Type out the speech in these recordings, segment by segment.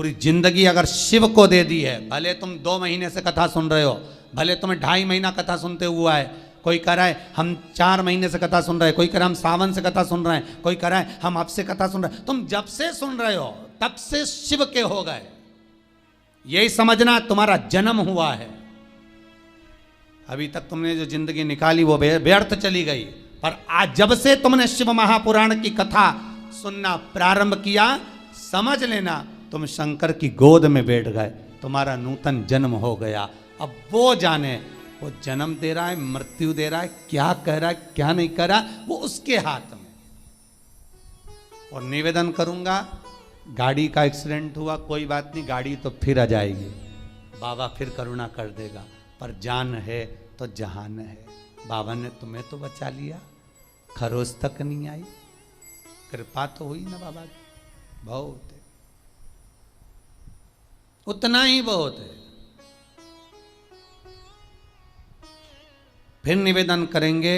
पूरी जिंदगी अगर शिव को दे दी है, भले तुम 2 महीने से कथा सुन रहे हो, भले तुम्हें 2.5 महीना कथा सुनते हुआ है, कोई कह रहा है हम 4 महीने से कथा सुन रहे हैं, कोई कह रहा है हम सावन से कथा सुन रहे हैं, कोई कह रहा है हम अब से कथा सुन रहे हैं, तुम जब से सुन रहे हो तब से शिव के हो गए, यही समझना तुम्हारा जन्म हुआ है। अभी तक तुमने जो जिंदगी निकाली वो व्यर्थ चली गई, पर आज जब से तुमने शिव महापुराण की कथा सुनना प्रारंभ किया, समझ लेना तुम शंकर की गोद में बैठ गए, तुम्हारा नूतन जन्म हो गया। अब वो जाने वो जन्म दे रहा है, मृत्यु दे रहा है, क्या कह रहा है क्या नहीं कह रहा, वो उसके हाथ में। और निवेदन करूंगा, गाड़ी का एक्सीडेंट हुआ कोई बात नहीं, गाड़ी तो फिर आ जाएगी, बाबा फिर करुणा कर देगा, पर जान है तो जहान है। बाबा ने तुम्हें तो बचा लिया, खरोच तक नहीं आई, कृपा तो हुई ना बाबा की, बहुत है, उतना ही बहुत है। फिर निवेदन करेंगे,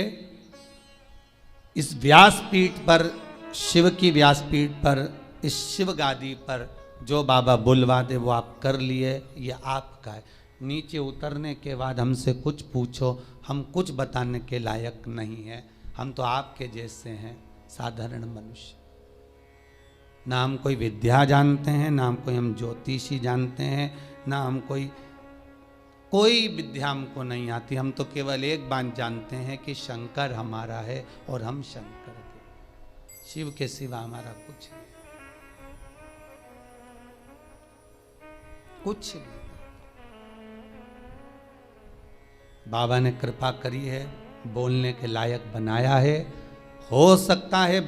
इस व्यासपीठ पर, शिव की व्यासपीठ पर, इस शिव गादी पर जो बाबा बुलवा दे वो आप कर लिए, ये आपका है। नीचे उतरने के बाद हमसे कुछ पूछो, हम कुछ बताने के लायक नहीं है, हम तो आपके जैसे हैं, साधारण मनुष्य। ना हम कोई विद्या जानते हैं, ना हम कोई हम ज्योतिषी जानते हैं, ना हम कोई विद्या हमको नहीं आती। हम तो केवल एक बात जानते हैं कि शंकर हमारा है और हम शंकर के, शिव के सिवा हमारा कुछ नहीं, कुछ नहीं। बाबा ने कृपा करी है, बोलने के लायक बनाया है। हो सकता है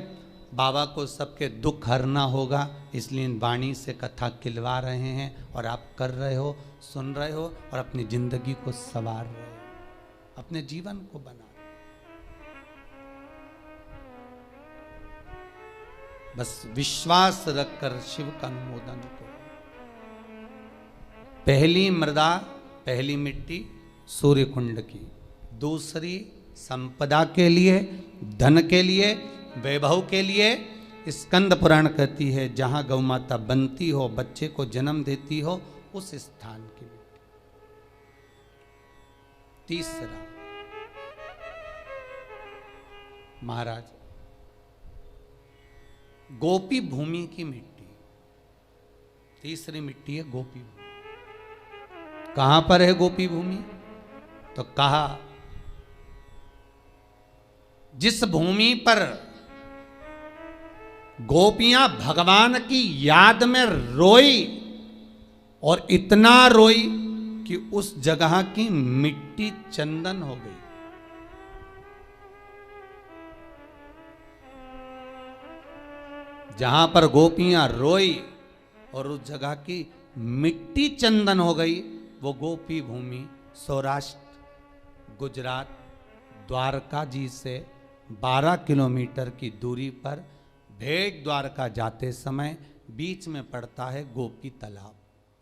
बाबा को सबके दुख हरना होगा, इसलिए इन वाणी से कथा खिलवा रहे हैं, और आप कर रहे हो, सुन रहे हो, और अपनी जिंदगी को संवार रहे हो, अपने जीवन को बना रहे हो। बस विश्वास रखकर शिव का अनुमोदन करो। पहली मृदा, पहली मिट्टी सूर्य कुंड की, दूसरी संपदा के लिए, धन के लिए, वैभव के लिए। स्कंद पुराण कहती है जहां गौ माता बनती हो, बच्चे को जन्म देती हो, उस स्थान की मिट्टी। तीसरा महाराज गोपी भूमि की मिट्टी, तीसरी मिट्टी है गोपी भूमि। कहां पर है गोपी भूमि? तो कहा जिस भूमि पर गोपियां भगवान की याद में रोई, और इतना रोई कि उस जगह की मिट्टी चंदन हो गई। जहां पर गोपियां रोई और उस जगह की मिट्टी चंदन हो गई, वो गोपी भूमि सौराष्ट्र, गुजरात, द्वारका जी से 12 किलोमीटर की दूरी पर भेट द्वारका जाते समय बीच में पड़ता है गोपी तालाब,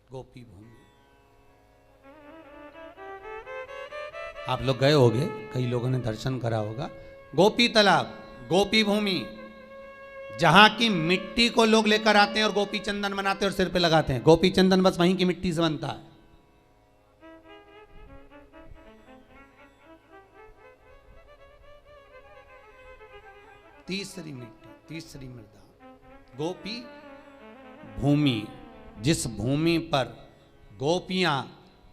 गोपी भूमि। आप लोग गए होंगे, कई लोगों ने दर्शन करा होगा। गोपी तालाब, गोपी भूमि, जहां की मिट्टी को लोग लेकर आते हैं और गोपी चंदन बनाते हैं और सिर पे लगाते हैं। गोपी चंदन बस वहीं की मिट्टी से बनता है। तीसरी मिट्टी, तीसरी मृदा, गोपी भूमि, जिस भूमि पर गोपियां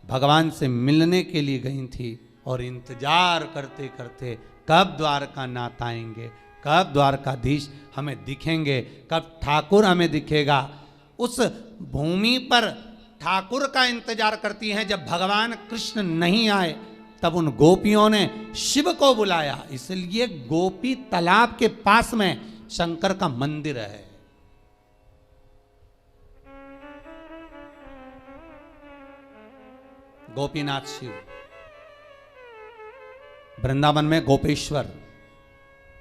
भगवान से मिलने के लिए गई थी और इंतजार करते करते कब द्वारका नाथ आएंगे, कब द्वारकाधीश हमें दिखेंगे, कब ठाकुर हमें दिखेगा। उस भूमि पर ठाकुर का इंतजार करती हैं। जब भगवान कृष्ण नहीं आए तब उन गोपियों ने शिव को बुलाया, इसलिए गोपी तालाब के पास में शंकर का मंदिर है। गोपीनाथ शिव, वृंदावन में गोपेश्वर,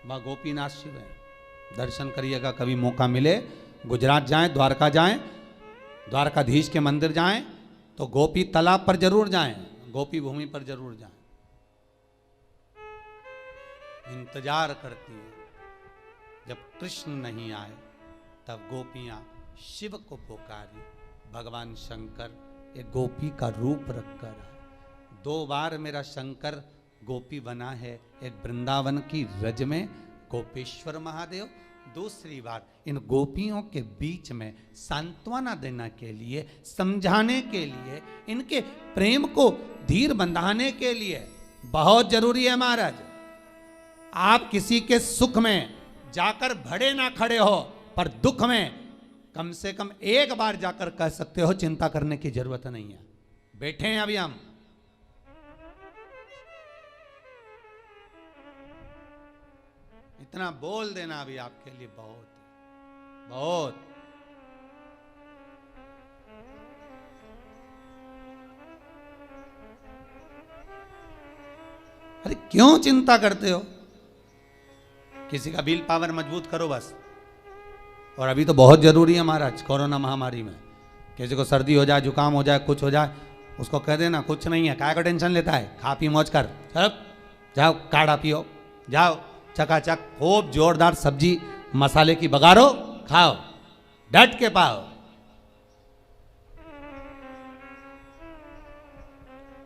वह गोपीनाथ शिव है। दर्शन करिएगा, कभी मौका मिले, गुजरात जाएं, द्वारका जाएं, द्वारकाधीश के मंदिर जाएं, तो गोपी तालाब पर जरूर जाएं, गोपी भूमि पर जरूर जाएं। इंतजार करती है, जब कृष्ण नहीं आए तब गोपियां शिव को पुकारी, भगवान शंकर एक गोपी का रूप रखकर आए। 2 बार मेरा शंकर गोपी बना है, एक वृंदावन की रज में गोपेश्वर महादेव, दूसरी बार इन गोपियों के बीच में सांत्वना देने के लिए, समझाने के लिए, इनके प्रेम को धीर बंधाने के लिए। बहुत जरूरी है महाराज, आप किसी के सुख में जाकर भड़े ना खड़े हो, पर दुख में कम से कम एक बार जाकर कह सकते हो चिंता करने की जरूरत नहीं है, बैठे हैं अभी हम। इतना बोल देना अभी आपके लिए बहुत बहुत। अरे क्यों चिंता करते हो? किसी का विल पावर मजबूत करो बस। और अभी तो बहुत जरूरी है महाराज, कोरोना महामारी में किसी को सर्दी हो जाए, जुकाम हो जाए, कुछ हो जाए, उसको कह देना कुछ नहीं है, काय का टेंशन लेता है, खा पी मौज कर, सब जाओ काढ़ा पियो, जाओ चकाचक खूब जोरदार सब्जी मसाले की बघारो, खाओ, डट के पाओ,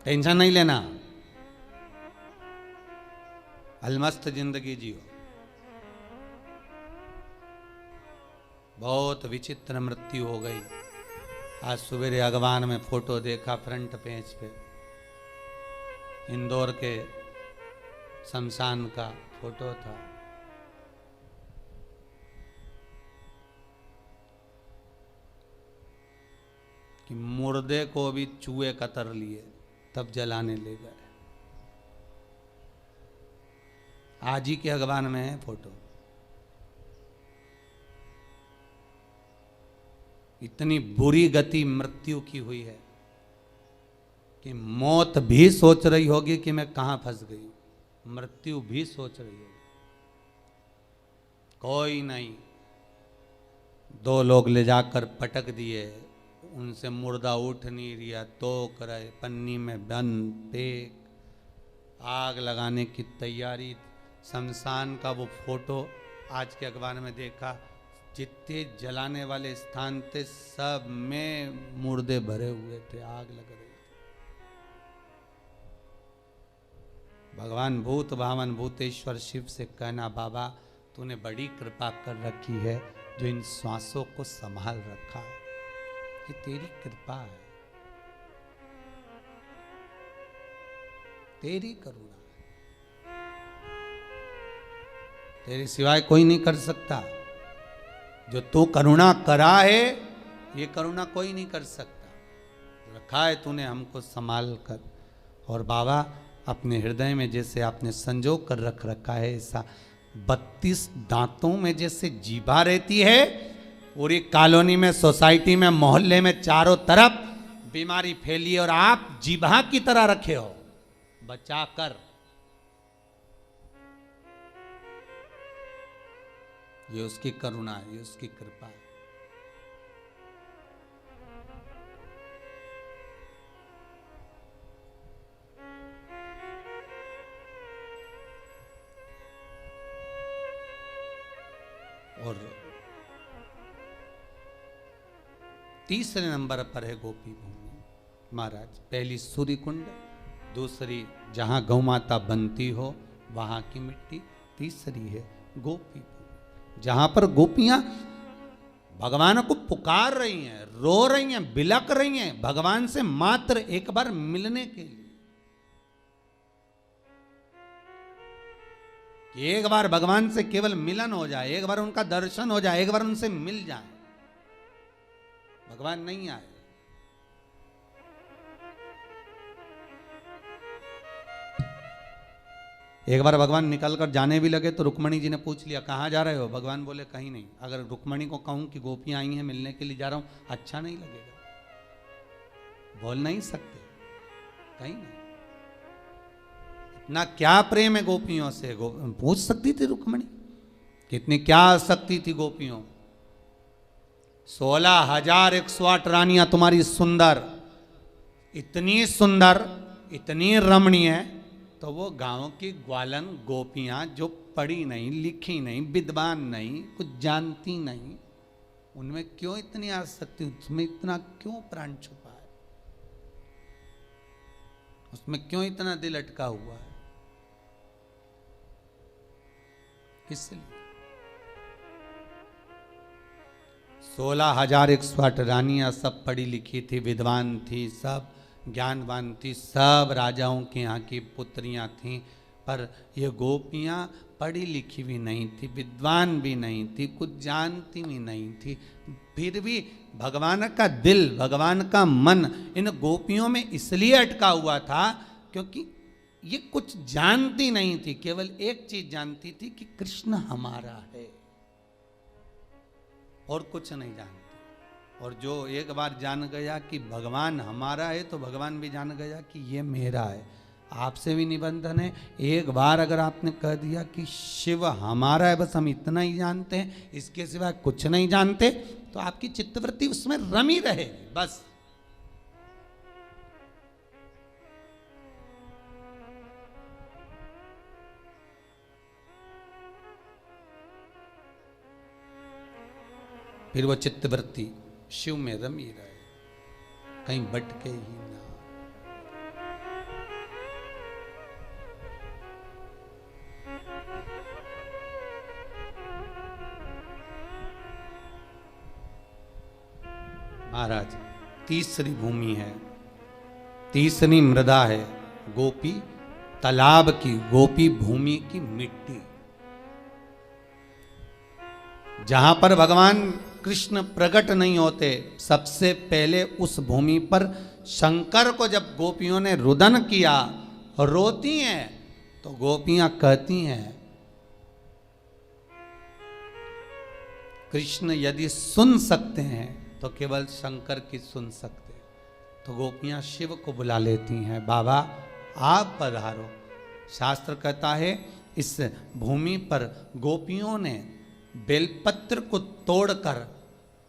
टेंशन नहीं लेना, अलमस्त जिंदगी जियो। बहुत विचित्र मृत्यु हो गई। आज सवेरे अखबार में फोटो देखा, फ्रंट पेज पे इंदौर के शमशान का फोटो था। कि मुर्दे को भी चूहे कतर लिए तब जलाने ले गए। आज ही के अखबार में है फोटो। इतनी बुरी गति मृत्यु की हुई है कि मौत भी सोच रही होगी कि मैं कहां फंस गई, मृत्यु भी सोच रही होगी। कोई नहीं, 2 लोग ले जाकर पटक दिए, उनसे मुर्दा उठ नहीं रिया, तो करे पन्नी में बंद फेंक, आग लगाने की तैयारी। शमशान का वो फोटो आज के अखबार में देखा, जितने जलाने वाले स्थान थे सब में मुर्दे भरे हुए थे, आग लग रही थी। भगवान भूत भावन भूतेश्वर शिव से कहना, बाबा तूने बड़ी कृपा कर रखी है जो इन श्वासों को संभाल रखा है, ये तेरी कृपा है, तेरी करुणा है, तेरे सिवाय कोई नहीं कर सकता। जो तू करुणा करा है, ये करुणा कोई नहीं कर सकता। रखा है तूने हमको संभाल कर। और बाबा अपने हृदय में जैसे आपने संजो कर रख रखा है, ऐसा 32 दांतों में जैसे जीभा रहती है, पूरी कॉलोनी में, सोसाइटी में, मोहल्ले में चारों तरफ बीमारी फैली है और आप जीभा की तरह रखे हो बचा कर। ये उसकी करुणा है, ये उसकी कृपा है। और तीसरे नंबर पर है गोपी भूमि महाराज। पहली सूर्य कुंड, दूसरी जहां गौ माता बनती हो वहां की मिट्टी, तीसरी है गोपी भूमि जहां पर गोपियां भगवान को पुकार रही हैं, रो रही हैं, बिलक रही हैं भगवान से मात्र एक बार मिलने के लिए। एक बार भगवान से केवल मिलन हो जाए, एक बार उनका दर्शन हो जाए, एक बार उनसे मिल जाए। भगवान नहीं आए, एक बार भगवान निकल कर जाने भी लगे तो रुक्मणी जी ने पूछ लिया कहाँ जा रहे हो? भगवान बोले कहीं नहीं। अगर रुक्मणी को कहूं कि गोपियां आई हैं मिलने के लिए जा रहा हूं, अच्छा नहीं लगेगा, बोल नहीं सकते, कहीं नहीं। इतना क्या प्रेम है गोपियों से, पूछ सकती थी रुक्मणी, कितनी क्या आसक्ति थी गोपियों। 16,108 रानियां तुम्हारी सुंदर, इतनी सुंदर, इतनी रमणीय, तो वो गांव की ग्वालन गोपियां जो पढ़ी नहीं, लिखी नहीं, विद्वान नहीं, कुछ जानती नहीं, उनमें क्यों इतनी आसक्ति, उसमें इतना क्यों प्राण छुपा है, उसमें क्यों इतना दिल अटका हुआ है? इसलिए 16,108 रानियां सब पढ़ी लिखी थी, विद्वान थी, सब ज्ञानवान थी, सब राजाओं के यहाँ की पुत्रियां थीं, पर ये गोपियां पढ़ी लिखी भी नहीं थी, विद्वान भी नहीं थी, कुछ जानती भी नहीं थी, फिर भी भगवान का दिल, भगवान का मन इन गोपियों में इसलिए अटका हुआ था क्योंकि ये कुछ जानती नहीं थी, केवल एक चीज जानती थी कि कृष्ण हमारा है और कुछ नहीं जानती। और जो एक बार जान गया कि भगवान हमारा है तो भगवान भी जान गया कि ये मेरा है। आपसे भी निबंधन है, एक बार अगर आपने कह दिया कि शिव हमारा है, बस हम इतना ही जानते हैं, इसके सिवा कुछ नहीं जानते, तो आपकी चित्तवृत्ति उसमें रमी रहेगी बस। फिर वो चित्तवृत्ति शिव में रमी रहे, कहीं भटके ही ना। महाराज तीसरी भूमि है, तीसरी मृदा है, गोपी तालाब की, गोपी भूमि की मिट्टी, जहां पर भगवान कृष्ण प्रकट नहीं होते। सबसे पहले उस भूमि पर शंकर को जब गोपियों ने रुदन किया, रोती हैं, तो गोपियां कहती हैं कृष्ण यदि सुन सकते हैं तो केवल शंकर की सुन सकते। तो गोपियां शिव को बुला लेती हैं, बाबा आप पधारो। शास्त्र कहता है इस भूमि पर गोपियों ने बेलपत्र को तोड़कर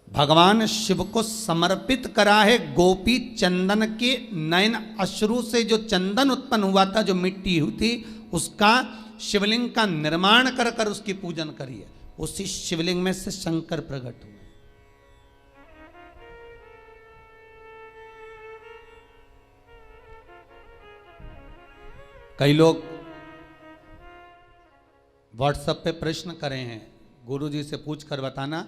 भगवान शिव को समर्पित करा है। गोपी चंदन के नयन अश्रु से जो चंदन उत्पन्न हुआ था, जो मिट्टी हुई थी, उसका शिवलिंग का निर्माण कर कर उसकी पूजन करी है। उसी शिवलिंग में से शंकर प्रकट हुए। कई लोग व्हाट्सएप पे प्रश्न करे हैं, गुरुजी से पूछ कर बताना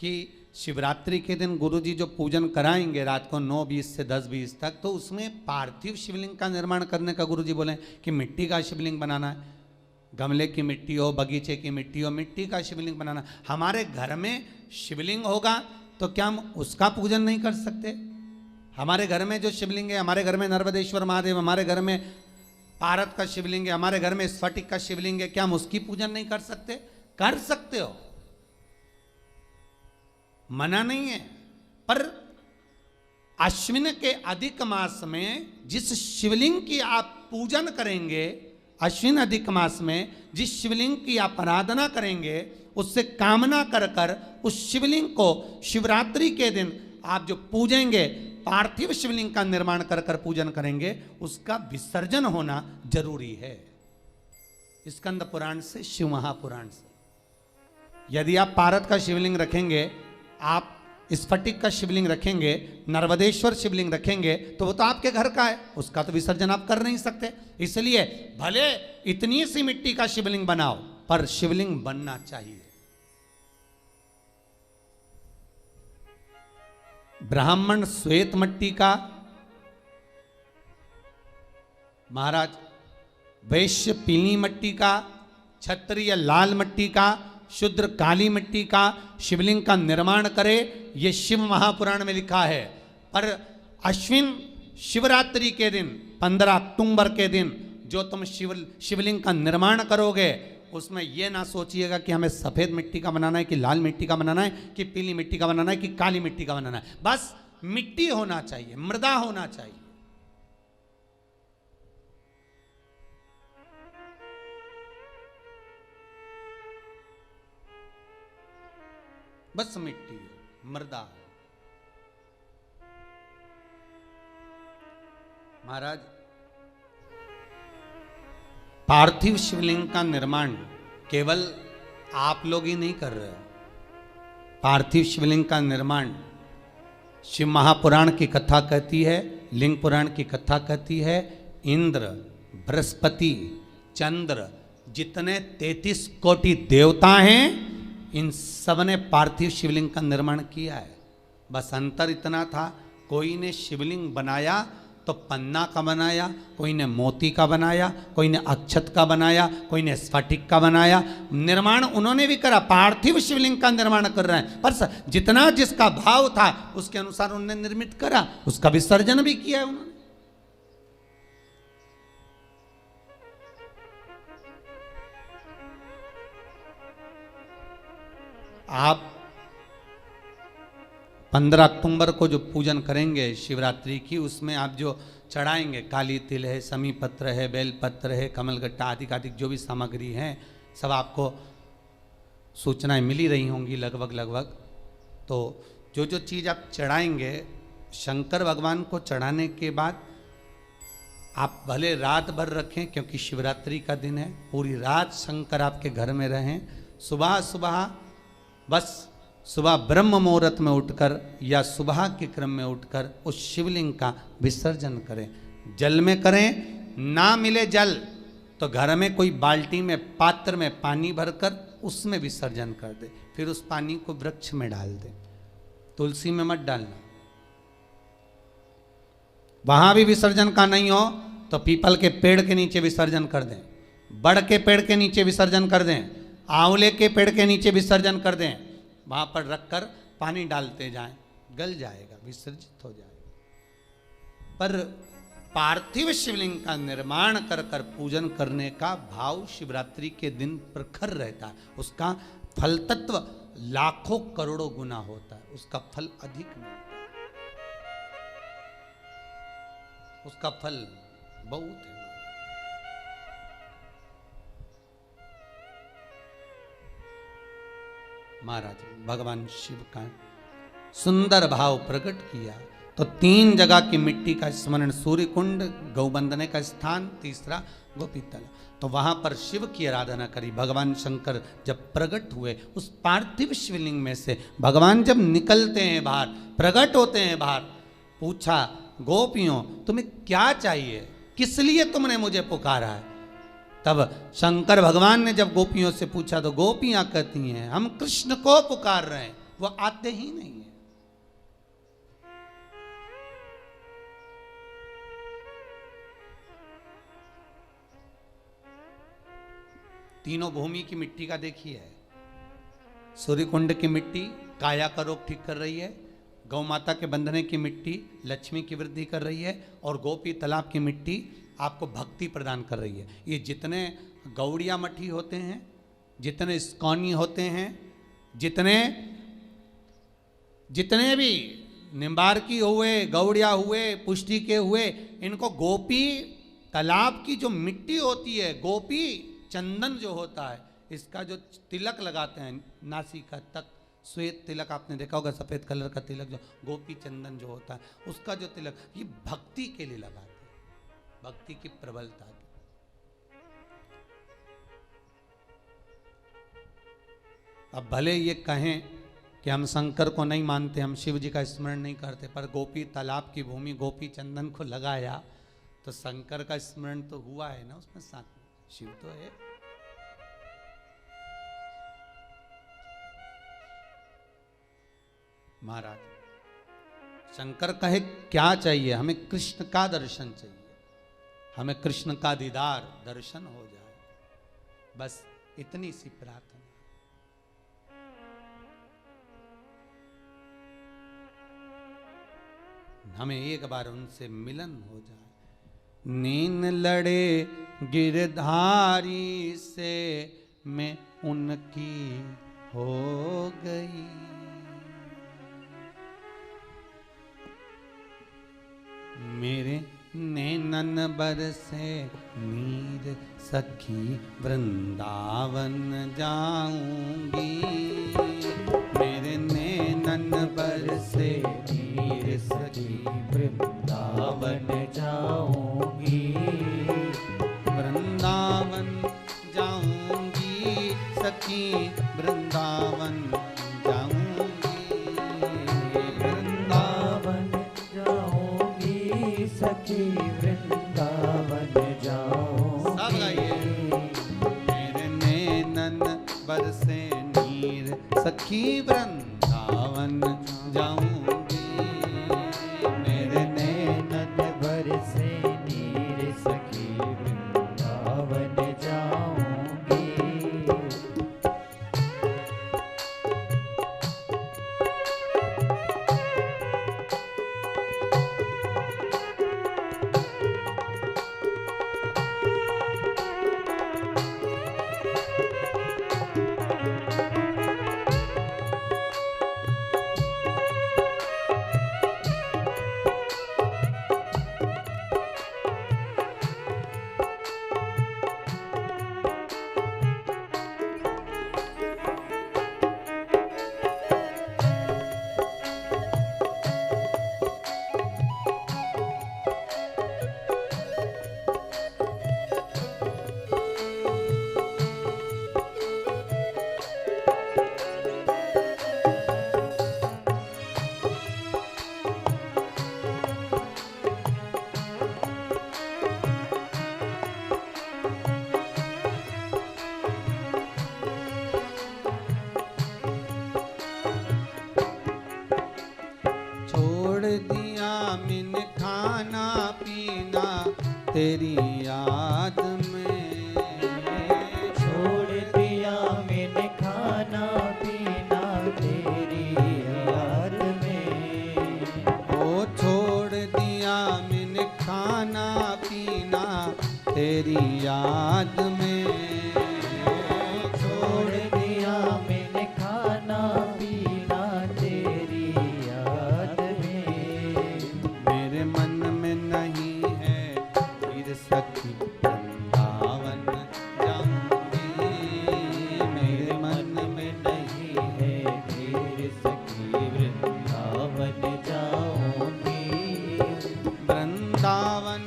कि शिवरात्रि के दिन गुरुजी जो पूजन कराएंगे रात को 9:20 से 10:20 तक, तो उसमें पार्थिव शिवलिंग का निर्माण करने का गुरुजी बोले कि मिट्टी का शिवलिंग बनाना है, गमले की मिट्टी हो, बगीचे की मिट्टी हो, मिट्टी का शिवलिंग बनाना। हमारे घर में शिवलिंग होगा तो क्या हम उसका पूजन नहीं कर सकते? हमारे घर में जो शिवलिंग है, हमारे घर में नर्मदेश्वर महादेव, हमारे घर में पारत का शिवलिंग है, हमारे घर में स्फटिक का शिवलिंग है, क्या हम उसकी पूजन नहीं कर सकते? कर सकते हो, मना नहीं है। पर अश्विन के अधिक मास में जिस शिवलिंग की आप पूजन करेंगे, अश्विन अधिक मास में जिस शिवलिंग की आप आराधना करेंगे, उससे कामना कर कर उस शिवलिंग को शिवरात्रि के दिन आप जो पूजेंगे, पार्थिव शिवलिंग का निर्माण कर कर पूजन करेंगे, उसका विसर्जन होना जरूरी है। स्कंद पुराण से, शिव महापुराण से। यदि आप पारत का शिवलिंग रखेंगे, आप स्फटिक का शिवलिंग रखेंगे, नर्मदेश्वर शिवलिंग रखेंगे, तो वो तो आपके घर का है, उसका तो विसर्जन आप कर नहीं सकते। इसलिए भले इतनी सी मिट्टी का शिवलिंग बनाओ, पर शिवलिंग बनना चाहिए। ब्राह्मण श्वेत मिट्टी का, महाराज वैश्य पीली मिट्टी का, क्षत्रिय लाल मिट्टी का, शूद्र काली मिट्टी का शिवलिंग का निर्माण करे, ये शिव महापुराण में लिखा है। पर अश्विन शिवरात्रि के दिन 15 अक्टूबर के दिन जो तुम शिवलिंग का निर्माण करोगे, उसमें यह ना सोचिएगा कि हमें सफेद मिट्टी का बनाना है, कि लाल मिट्टी का बनाना है, कि पीली मिट्टी का बनाना है, कि काली मिट्टी का बनाना है। बस मिट्टी होना चाहिए, मृदा होना चाहिए। बस मिट्टी हो, मृदा हो। महाराज पार्थिव शिवलिंग का निर्माण केवल आप लोग ही नहीं कर रहे हो। पार्थिव शिवलिंग का निर्माण शिव महापुराण की कथा कहती है, लिंग पुराण की कथा कहती है। इंद्र, बृहस्पति, चंद्र, जितने 33 कोटि देवता हैं, इन सब ने पार्थिव शिवलिंग का निर्माण किया है। बस अंतर इतना था, कोई ने शिवलिंग बनाया तो पन्ना का बनाया, कोई ने मोती का बनाया, कोई ने अक्षत का बनाया, कोई ने स्फटिक का बनाया। निर्माण उन्होंने भी करा, पार्थिव शिवलिंग का निर्माण कर रहे हैं, पर जितना जिसका भाव था उसके अनुसार उन्होंने निर्मित करा, उसका विसर्जन भी किया है उन्होंने। आप 15 अक्टूबर को जो पूजन करेंगे शिवरात्रि की, उसमें आप जो चढ़ाएंगे, काली तिल है, समी पत्र है, बेल पत्र है, कमलगट्टा आदि आदि जो भी सामग्री है, सब आपको सूचनाएं मिली रही होंगी लगभग। तो जो जो चीज़ आप चढ़ाएंगे शंकर भगवान को चढ़ाने के बाद आप भले रात भर रखें, क्योंकि शिवरात्रि का दिन है, पूरी रात शंकर आपके घर में रहें। सुबह सुबह बस सुबह ब्रह्म मुहूर्त में उठकर या सुबह के क्रम में उठकर उस शिवलिंग का विसर्जन करें। जल में करें, ना मिले जल तो घर में कोई बाल्टी में, पात्र में पानी भरकर उसमें विसर्जन कर दे, फिर उस पानी को वृक्ष में डाल दे, तुलसी में मत डालना। वहां भी विसर्जन का नहीं हो तो पीपल के पेड़ के नीचे विसर्जन कर दें, बड़ के पेड़ के नीचे विसर्जन कर दें, आंवले के पेड़ के नीचे विसर्जन कर दें। वहां पर रखकर पानी डालते जाएं, गल जाएगा, विसर्जित हो जाएगा। पर पार्थिव शिवलिंग का निर्माण कर कर पूजन करने का भाव शिवरात्रि के दिन प्रखर रहता है। उसका फल तत्व लाखों करोड़ों गुना होता है, उसका फल अधिक मिलता है, उसका फल बहुत है। महाराज भगवान शिव का सुंदर भाव प्रकट किया तो 3 जगह की मिट्टी का स्मरण, सूर्य कुंड, गौबंदने का स्थान, तीसरा गोपीतल। तो वहां पर शिव की आराधना करी। भगवान शंकर जब प्रकट हुए उस पार्थिव शिवलिंग में से, भगवान जब निकलते हैं बाहर, प्रकट होते हैं बाहर, पूछा गोपियों तुम्हें क्या चाहिए, किस लिए तुमने मुझे पुकारा है? तब शंकर भगवान ने जब गोपियों से पूछा तो गोपियां कहती हैं हम कृष्ण को पुकार रहे हैं, वो आते ही नहीं है। तीनों भूमि की मिट्टी का देखिए, सूर्य कुंड की मिट्टी काया का रोग ठीक कर रही है, गौ माता के बंधने की मिट्टी लक्ष्मी की वृद्धि कर रही है, और गोपी तालाब की मिट्टी आपको भक्ति प्रदान कर रही है। ये जितने गौड़िया मठी होते हैं, जितने इस्कॉनी होते हैं, जितने भी निम्बारकी हुए, गौड़िया हुए, पुष्टि के हुए, इनको गोपी तालाब की जो मिट्टी होती है, गोपी चंदन जो होता है, इसका जो तिलक लगाते हैं नासिका तक, श्वेत तिलक आपने देखा होगा, सफेद कलर का तिलक जो गोपी चंदन जो होता है, उसका जो तिलक, ये भक्ति के लिए लगाते हैं, भक्ति की प्रबलता की। अब भले ये कहें कि हम शंकर को नहीं मानते, हम शिव जी का स्मरण नहीं करते, पर गोपी तालाब की भूमि गोपी चंदन को लगाया तो शंकर का स्मरण तो हुआ है ना उसमें, साथ में शिव तो है। महाराज शंकर कहे क्या चाहिए, हमें कृष्ण का दर्शन चाहिए, हमें कृष्ण का दीदार दर्शन हो जाए, बस इतनी सी प्रार्थना। हमें एक बार उनसे मिलन हो जाए। नीन लड़े गिरधारी से मैं उनकी हो गई, मेरे नैनन बरसे नीर सखी वृंदावन जाऊंगी, मेरे नैनन बरसे नीर सखी वृंदावन जाऊंगी, वृंदावन जाऊंगी सखी वृंदावन जाऊंगी। वृंदावन जाऊंगी। सब गाइए। मेरे नैनन बरसे नीर सखी वृंदावन जाऊंगी। मेरे नैनन बरसे नीर सखी वृंदावन जाऊंगी। छोड़ दिया मैंने खाना पीना तेरी याद में। छोड़ दिया मैंने खाना पीना तेरी याद में। ओ छोड़ दिया मैंने खाना पीना तेरी याद में। छोड़ दिया मैंने खाना पीना तेरी याद में। मेरे मन में नहीं है फिर सखी वृंदावन जाऊंगी। मेरे मन में नहीं है फिर सखी वृंदावन जाऊंगी। वृंदावन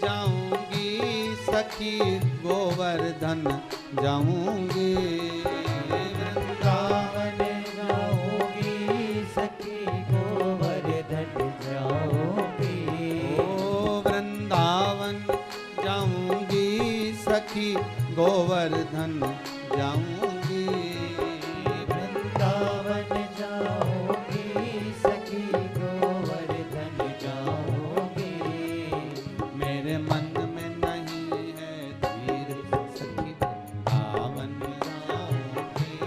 जाऊंगी सखी गोवर्धन जाऊंगी। वृंदावन जाऊंगी सखी गोवर्धन जाऊंगी। ओ वृंदावन जाऊंगी सखी गोवर्धन जाऊंगी। वृंदावन जाऊंगी सखी गोवर्धन जाऊंगी। मेरे मन में नहीं है धीर सखी वृंदावन जाऊंगी।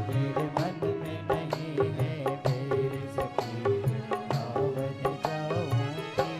मेरे मन में नहीं है फिर सखी वृंदावन जाऊंगी।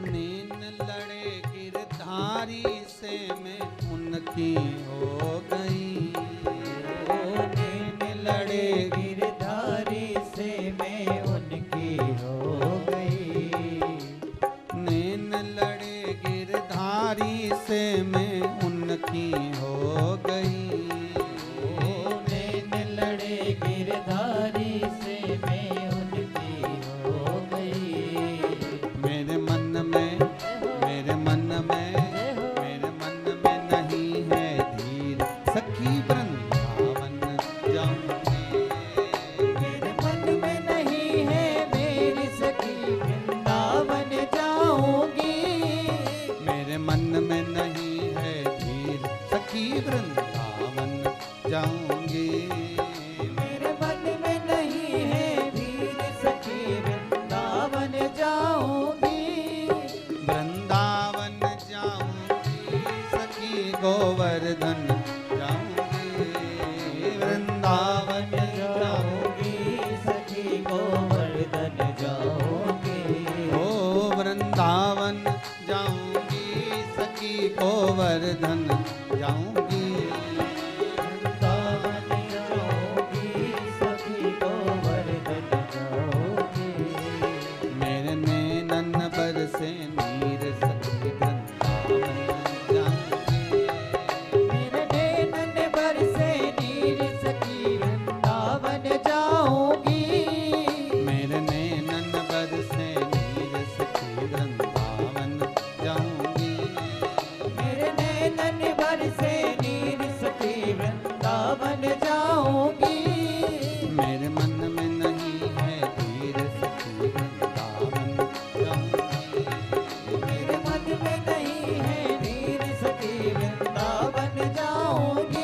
नीन लड़े गिरधारी से मैं उनकी हो गई। नैन लड़े गिरधारी से मैं उनकी हो गई। नीन लड़े गिरधारी से मैं उनकी हो गई। नैन लड़े गिरधारी से मैं उनकी हो गई। मेरे मन में मेरे मन में मेरे मन में नहीं है धीर सखी वृंदावन जाऊंगी। मेरे मन में नहीं है मेरी सखी वृंदावन जाऊंगी। मेरे मन में नहीं है धीर सखी वृंदावन जाऊंगी। मेरे मन में नहीं है वीर सखी वृंदावन जाऊंगी। वृंदावन गोवर्धन जाऊंगी, वृंदावन जाऊंगी सखी गोवर्धन जाऊंगी। ओ वृंदावन जाऊंगी सखी गोवर्धन जाऊंगी, वृंदावन जाऊंगी सखी गोवर्धन जाऊंगी। मेरे नैनन बरसे नीर सखी वृंदावन जाऊंगी, मेरे नैनन बरसे नीर सखी वृंदावन जाऊंगी। मेरे नैनन बरसे नीर सखी वृंदावन जाऊंगी, मेरे नैनन बरसे नीर सखी वृंदावन जाऊंगी। मेरे मन में नहीं है धीर सखी वृंदावन जाऊंगी, मेरे मन में नहीं है नीर सखी वृंदावन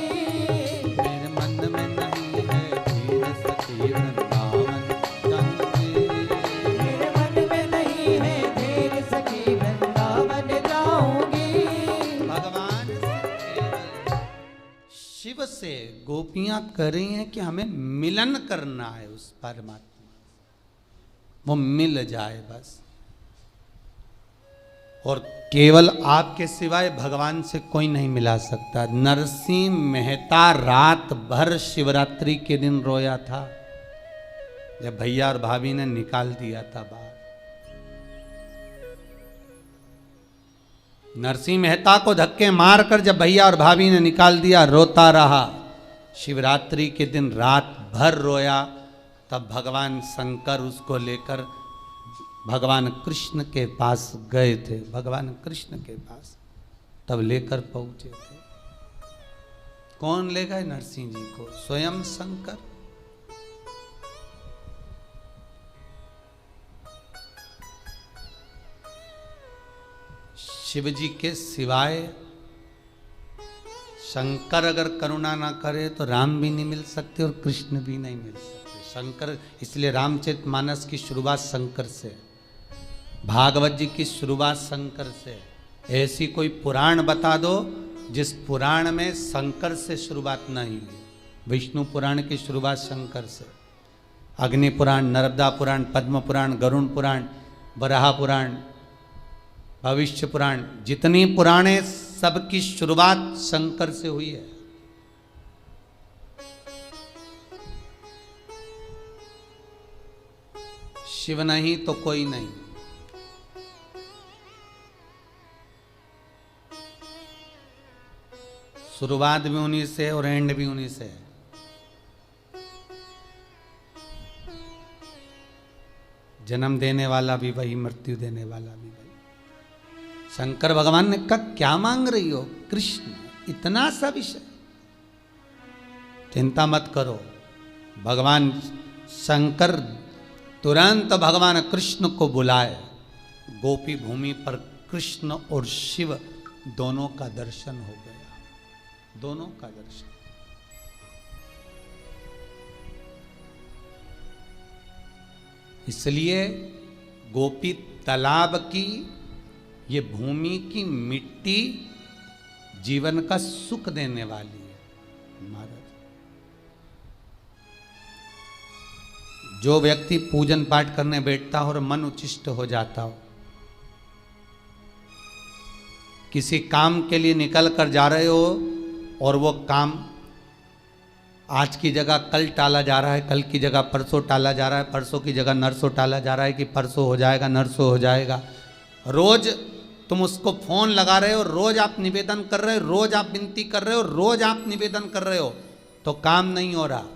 जाऊंगी। मेरे मन में नहीं है धीर सखी वृंदावन जाऊंगी, मेरे मन में नहीं है धीर सखी वृंदावन जाऊंगी। भगवान से केवल शिव से गोपियां कर रही हैं कि हमें मिलन करना है उस परमात्मा, वो मिल जाए बस। और केवल आपके सिवाय भगवान से कोई नहीं मिला सकता। नरसिंह मेहता रात भर शिवरात्रि के दिन रोया था जब भैया और भाभी ने निकाल दिया था बाहर। नरसिंह मेहता को धक्के मारकर जब भैया और भाभी ने निकाल दिया, रोता रहा। शिवरात्रि के दिन रात भर रोया। तब भगवान शंकर उसको लेकर भगवान कृष्ण के पास गए थे। भगवान कृष्ण के पास तब लेकर पहुंचे थे। कौन ले गए नरसिंह जी को? स्वयं शंकर। शिव जी के सिवाय शंकर अगर करुणा ना करे तो राम भी नहीं मिल सकते और कृष्ण भी नहीं मिल सकते। शंकर, इसलिए रामचरितमानस की शुरुआत शंकर से, भागवत जी की शुरुआत शंकर से। ऐसी कोई पुराण बता दो जिस पुराण में शंकर से शुरुआत नहीं हुई। विष्णु पुराण की शुरुआत शंकर से, अग्नि पुराण, नर्मदा पुराण, पद्म पुराण, गरुण पुराण, वराह पुराण, भविष्य पुराण, जितनी पुराणे सबकी शुरुआत शंकर से हुई है। शिव नहीं तो कोई नहीं। शुरुआत भी उन्हीं से और एंड भी उन्हीं से है। जन्म देने वाला भी वही, मृत्यु देने वाला भी वही। शंकर भगवान ने कहा क्या मांग रही हो? कृष्ण, इतना सा विषय, चिंता मत करो। भगवान शंकर तुरंत भगवान कृष्ण को बुलाए। गोपी भूमि पर कृष्ण और शिव दोनों का दर्शन हो गया। दोनों का दर्शन। इसलिए गोपी तालाब की, ये भूमि की मिट्टी जीवन का सुख देने वाली है। महाराज, जो व्यक्ति पूजन पाठ करने बैठता हो और मन उच्छिष्ट हो जाता हो, किसी काम के लिए निकल कर जा रहे हो और वो काम आज की जगह कल टाला जा रहा है, कल की जगह परसों टाला जा रहा है, परसों की जगह नरसों टाला जा रहा है कि परसों हो जाएगा, नरसों हो जाएगा। रोज तुम उसको फोन लगा रहे हो, रोज आप निवेदन कर रहे हो, रोज आप विनती कर रहे हो, रोज आप निवेदन कर रहे हो, तो काम नहीं हो रहा।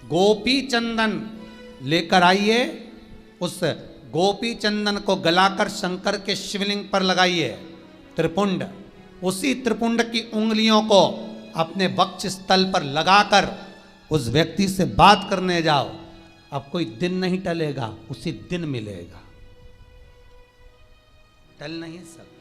गोपी चंदन लेकर आइए, उस गोपी चंदन को गलाकर शंकर के शिवलिंग पर लगाइए। त्रिपुंड, उसी त्रिपुंड की उंगलियों को अपने वक्ष स्थल पर लगाकर उस व्यक्ति से बात करने जाओ। अब कोई दिन नहीं टलेगा, उसी दिन मिलेगा। टल नहीं सकता।